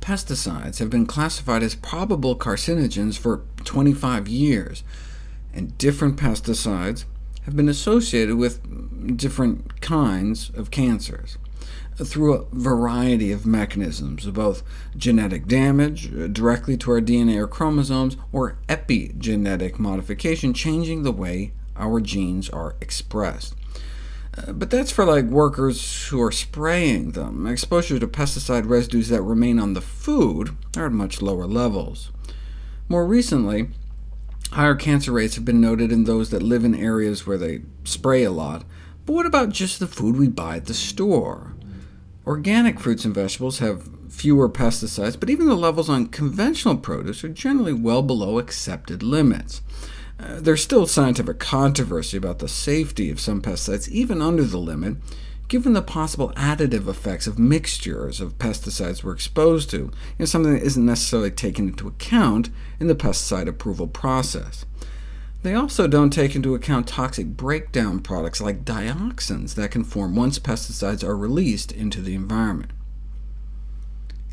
Pesticides have been classified as probable carcinogens for 25 years, and different pesticides have been associated with different kinds of cancers through a variety of mechanisms, both genetic damage directly to our DNA or chromosomes, or epigenetic modification, changing the way our genes are expressed. But that's for workers who are spraying them. Exposure to pesticide residues that remain on the food are at much lower levels. More recently, higher cancer rates have been noted in those that live in areas where they spray a lot. But what about just the food we buy at the store? Organic fruits and vegetables have fewer pesticides, but even the levels on conventional produce are generally well below accepted limits. There's still scientific controversy about the safety of some pesticides, even under the limit, given the possible additive effects of mixtures of pesticides we're exposed to, something that isn't necessarily taken into account in the pesticide approval process. They also don't take into account toxic breakdown products like dioxins that can form once pesticides are released into the environment.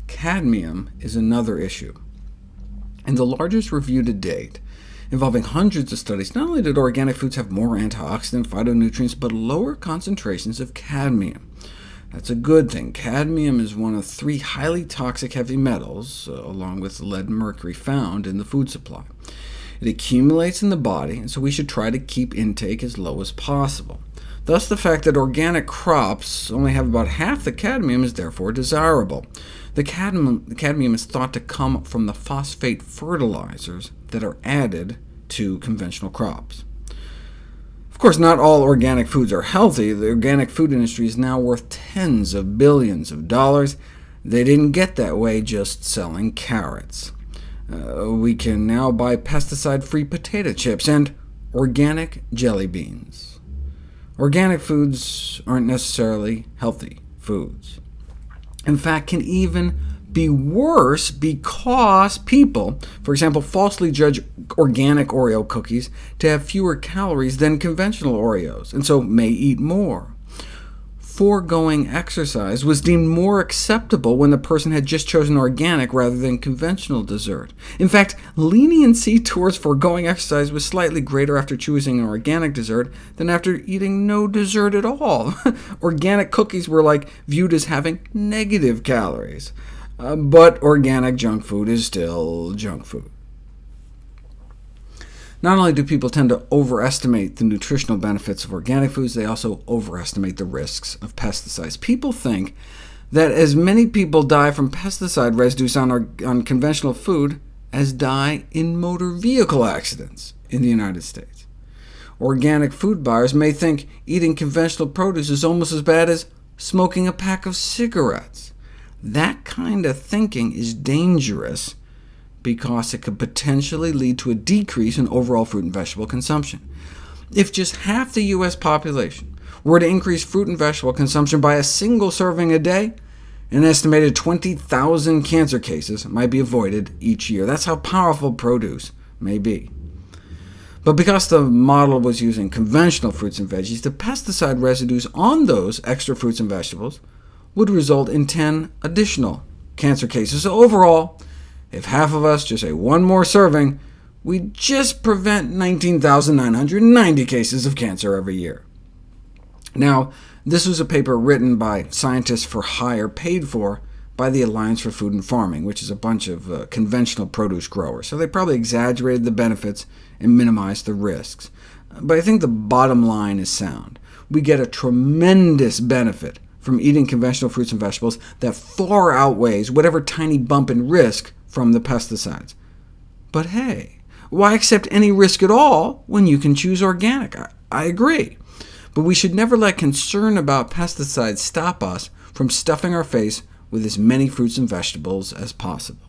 Cadmium is another issue. In the largest review to date, involving hundreds of studies, not only did organic foods have more antioxidant phytonutrients, but lower concentrations of cadmium. That's a good thing. Cadmium is one of 3 highly toxic heavy metals, along with lead and mercury, found in the food supply. It accumulates in the body, and so we should try to keep intake as low as possible. Thus, the fact that organic crops only have about half the cadmium is therefore desirable. The cadmium is thought to come from the phosphate fertilizers that are added to conventional crops. Of course, not all organic foods are healthy. The organic food industry is now worth tens of billions of dollars. They didn't get that way just selling carrots. We can now buy pesticide-free potato chips and organic jelly beans. Organic foods aren't necessarily healthy foods. In fact, can even be worse because people, for example, falsely judge organic Oreo cookies to have fewer calories than conventional Oreos, and so may eat more. Foregoing exercise was deemed more acceptable when the person had just chosen organic rather than conventional dessert. In fact, leniency towards foregoing exercise was slightly greater after choosing an organic dessert than after eating no dessert at all. Organic cookies were viewed as having negative calories. But organic junk food is still junk food. Not only do people tend to overestimate the nutritional benefits of organic foods, they also overestimate the risks of pesticides. People think that as many people die from pesticide residues on conventional food as die in motor vehicle accidents in the United States. Organic food buyers may think eating conventional produce is almost as bad as smoking a pack of cigarettes. That kind of thinking is dangerous because it could potentially lead to a decrease in overall fruit and vegetable consumption. If just half the U.S. population were to increase fruit and vegetable consumption by a single serving a day, an estimated 20,000 cancer cases might be avoided each year. That's how powerful produce may be. But because the model was using conventional fruits and veggies, the pesticide residues on those extra fruits and vegetables would result in 10 additional cancer cases. So overall, if half of us just ate one more serving, we'd just prevent 19,990 cases of cancer every year. Now, this was a paper written by scientists for hire, paid for by the Alliance for Food and Farming, which is a bunch of conventional produce growers. So they probably exaggerated the benefits and minimized the risks. But I think the bottom line is sound. We get a tremendous benefit from eating conventional fruits and vegetables that far outweighs whatever tiny bump in risk from the pesticides. But hey, why accept any risk at all when you can choose organic? I agree. But we should never let concern about pesticides stop us from stuffing our face with as many fruits and vegetables as possible.